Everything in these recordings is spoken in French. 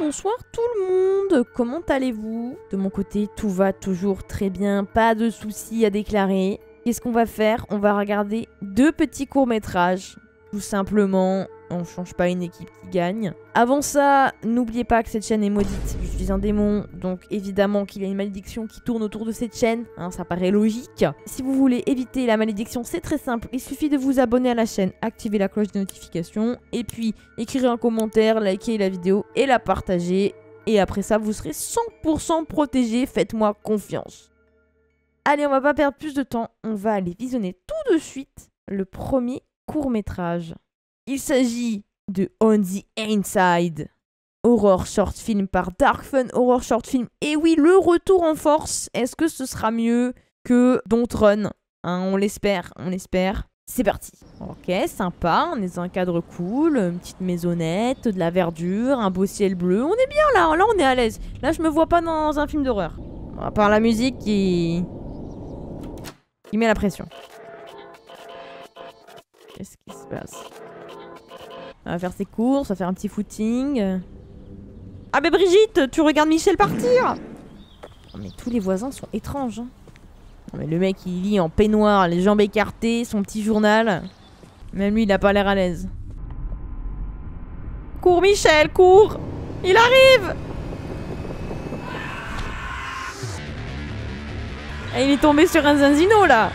bonsoir tout le monde. Comment allez-vous? De mon côté, tout va toujours très bien. Pas de soucis à déclarer. Qu'est-ce qu'on va faire? On va regarder 2 petits courts-métrages. Tout simplement, on change pas une équipe qui gagne. Avant ça, n'oubliez pas que cette chaîne est maudite. Je suis un démon, donc évidemment qu'il y a une malédiction qui tourne autour de cette chaîne. Hein, ça paraît logique. Si vous voulez éviter la malédiction, c'est très simple. Il suffit de vous abonner à la chaîne, activer la cloche de notification, et puis écrire un commentaire, liker la vidéo et la partager. Et après ça, vous serez 100% protégé. Faites-moi confiance. Allez, on va pas perdre plus de temps. On va aller visionner tout de suite le premier court-métrage. Il s'agit de On the Inside, horror short film par Dark Fun Horror Short Film. Et oui, le retour en force. Est-ce que ce sera mieux que Don't Run, hein, on l'espère, on l'espère. C'est parti. Ok, sympa, on est dans un cadre cool, une petite maisonnette, de la verdure, un beau ciel bleu. On est bien là, là on est à l'aise. Là je me vois pas dans un film d'horreur. À part la musique qui met la pression. Qu'est-ce qui se passe? On va faire ses courses, on va faire un petit footing. Ah mais Brigitte, tu regardes Michel partir! Oh, mais tous les voisins sont étranges. Hein. Non, mais le mec il lit en peignoir, les jambes écartées, son petit journal. Même lui il a pas l'air à l'aise. Cours Michel, cours! Il arrive! Et il est tombé sur un zanzino là!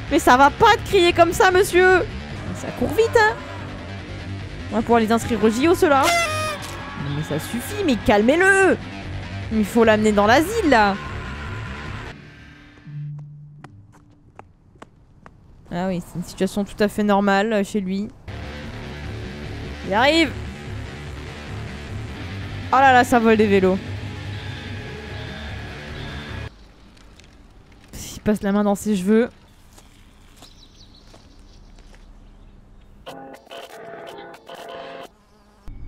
Mais ça va pas de crier comme ça, monsieur! Ça court vite, hein! On va pouvoir les inscrire au JO, ceux-là! Mais ça suffit, mais calmez-le! Il faut l'amener dans l'asile, là! Ah oui, c'est une situation tout à fait normale chez lui. Il arrive! Oh là là, ça vole des vélos! Il passe la main dans ses cheveux.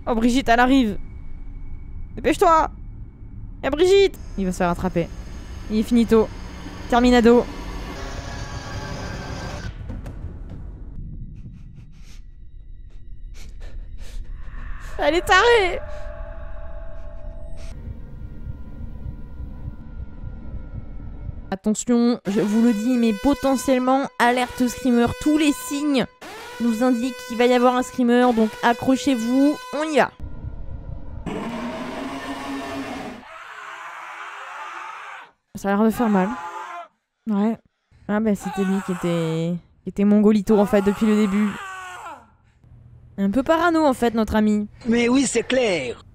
Oh Brigitte, elle arrive. Dépêche-toi. Y'a Brigitte. Il va se faire rattraper. Il est finito. Terminado. Elle est tarée. Attention, je vous le dis, mais potentiellement, alerte screamer, tous les signes nous indiquent qu'il va y avoir un screamer, donc accrochez-vous, on y va. Ça a l'air de faire mal. Ouais. Ah bah c'était lui qui était mongolito en fait depuis le début. Un peu parano en fait notre ami. Mais oui c'est clair.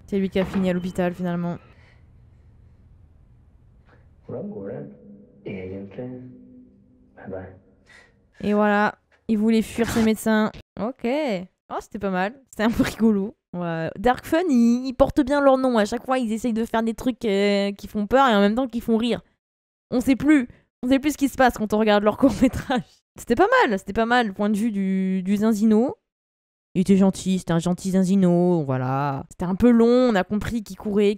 C'est lui qui a fini à l'hôpital finalement. Et voilà, il voulait fuir ses médecins. Ok. Oh, c'était pas mal. C'était un peu rigolo. Ouais. Dark Fun, ils portent bien leur nom. À chaque fois, ils essayent de faire des trucs qui font peur et en même temps qui font rire. On sait plus. On sait plus ce qui se passe quand on regarde leur court-métrage. C'était pas mal. C'était pas mal. Point de vue du Zinzino. Il était gentil. C'était un gentil Zinzino. Voilà. C'était un peu long. On a compris qu'il courait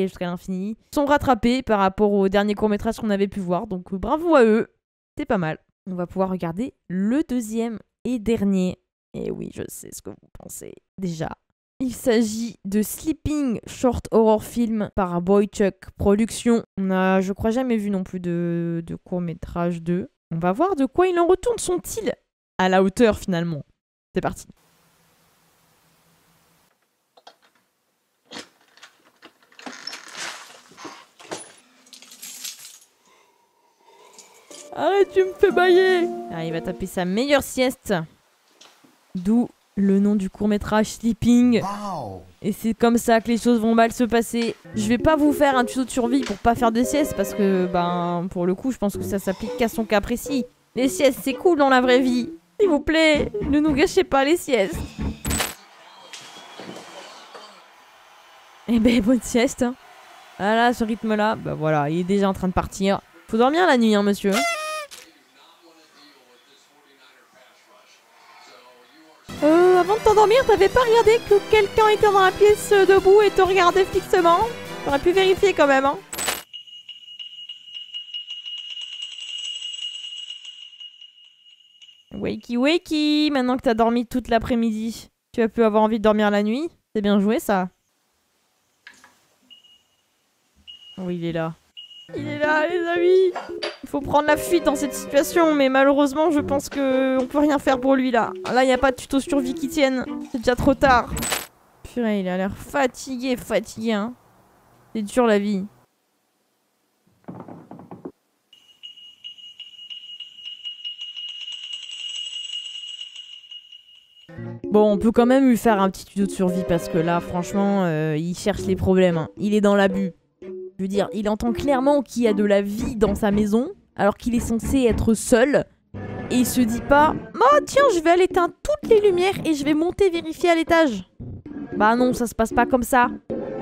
jusqu'à l'infini. Ils sont rattrapés par rapport au dernier court-métrage qu'on avait pu voir. Donc bravo à eux. C'était pas mal. On va pouvoir regarder le deuxième et dernier. Et oui, je sais ce que vous pensez déjà. Il s'agit de Sleeping Short Horror Film par Boychuck Productions. On a, je crois, jamais vu non plus de court-métrage 2. On va voir de quoi il en retourne. Sont-ils à la hauteur finalement? C'est parti. Arrête, tu me fais bailler. Ah, il va taper sa meilleure sieste. D'où le nom du court-métrage Sleeping. Wow. Et c'est comme ça que les choses vont mal se passer. Je vais pas vous faire un tuto de survie pour pas faire de sieste parce que, ben, pour le coup, je pense que ça s'applique qu'à son cas précis. Les siestes, c'est cool dans la vraie vie. S'il vous plaît, ne nous gâchez pas les siestes. Eh ben, bonne sieste. Hein. Voilà, ce rythme-là, bah voilà, il est déjà en train de partir. Faut dormir la nuit, hein, monsieur. Avant de t'endormir, t'avais pas regardé que quelqu'un était dans la pièce debout et te regardait fixement? T'aurais pu vérifier quand même, hein. Wakey wakey, maintenant que t'as dormi toute l'après-midi, tu vas plus avoir envie de dormir la nuit? C'est bien joué ça. Oui, il est là. Il est là, les amis. Il faut prendre la fuite dans cette situation, mais malheureusement, je pense que on peut rien faire pour lui là. Là, il n'y a pas de tuto survie qui tienne. C'est déjà trop tard. Purée, il a l'air fatigué, hein. C'est dur la vie. Bon, on peut quand même lui faire un petit tuto de survie parce que là, franchement, il cherche les problèmes. Hein. Il est dans l'abus. Je veux dire, il entend clairement qu'il y a de la vie dans sa maison, alors qu'il est censé être seul. Et il se dit pas « Oh tiens, je vais aller éteindre toutes les lumières et je vais monter vérifier à l'étage. » Bah non, ça se passe pas comme ça.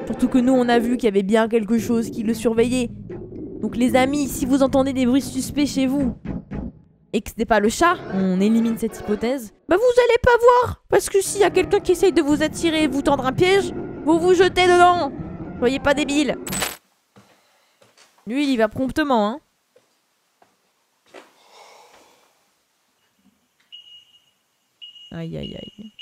Surtout que nous, on a vu qu'il y avait bien quelque chose qui le surveillait. Donc les amis, si vous entendez des bruits suspects chez vous, et que ce n'est pas le chat, on élimine cette hypothèse, bah vous allez pas voir. Parce que s'il y a quelqu'un qui essaye de vous attirer et vous tendre un piège, vous vous jetez dedans. Soyez pas débiles. Lui, il y va promptement, hein. Aïe, aïe, aïe.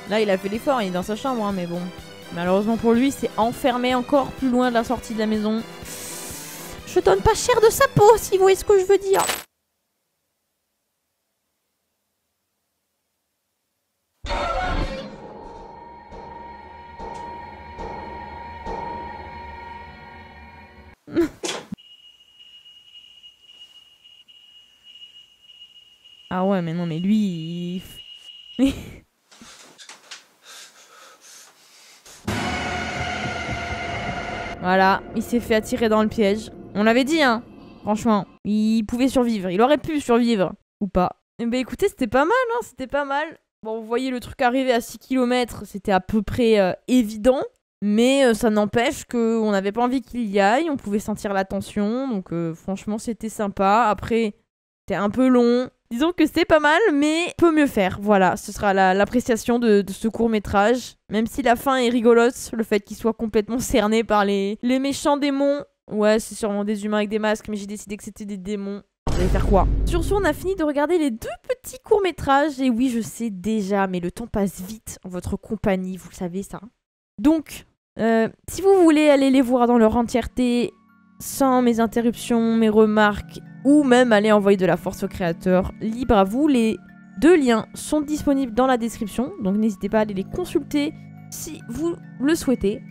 Là, il a fait l'effort, il est dans sa chambre, hein, mais bon. Malheureusement pour lui, c'est enfermé encore plus loin de la sortie de la maison. Je donne pas cher de sa peau, si vous voyez ce que je veux dire. Ah ouais, mais non, mais lui, il... Voilà, il s'est fait attirer dans le piège. On l'avait dit, hein. Franchement, il pouvait survivre. Il aurait pu survivre. Ou pas. Eh ben écoutez, c'était pas mal, hein. C'était pas mal. Bon, vous voyez le truc arriver à 6 km, c'était à peu près évident. Mais ça n'empêche qu'on n'avait pas envie qu'il y aille. On pouvait sentir la tension. Donc franchement, c'était sympa. Après, c'était un peu long. Disons que c'est pas mal, mais peut mieux faire. Voilà, ce sera l'appréciation de ce court-métrage. Même si la fin est rigolote, le fait qu'il soit complètement cerné par les méchants démons. Ouais, c'est sûrement des humains avec des masques, mais j'ai décidé que c'était des démons. Vous allez faire quoi? Sur ce, on a fini de regarder les 2 petits courts-métrages. Et oui, je sais déjà, mais le temps passe vite en votre compagnie, vous le savez ça. Donc, si vous voulez aller les voir dans leur entièreté, sans mes interruptions, mes remarques, ou même aller envoyer de la force au créateur, libre à vous. Les 2 liens sont disponibles dans la description, donc n'hésitez pas à aller les consulter si vous le souhaitez.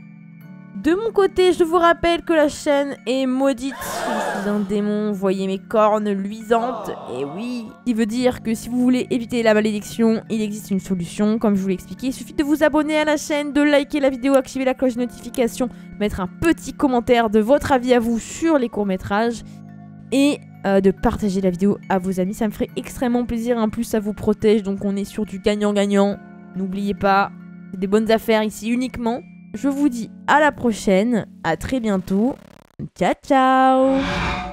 De mon côté, je vous rappelle que la chaîne est maudite. Je suis un démon, voyez mes cornes luisantes, et oui. Ce qui veut dire que si vous voulez éviter la malédiction, il existe une solution, comme je vous l'ai expliqué. Il suffit de vous abonner à la chaîne, de liker la vidéo, activer la cloche de notification, mettre un petit commentaire de votre avis à vous sur les courts-métrages, et de partager la vidéo à vos amis. Ça me ferait extrêmement plaisir, en plus ça vous protège, donc on est sur du gagnant-gagnant. N'oubliez pas, c'est des bonnes affaires ici uniquement. Je vous dis à la prochaine, à très bientôt. Ciao ciao.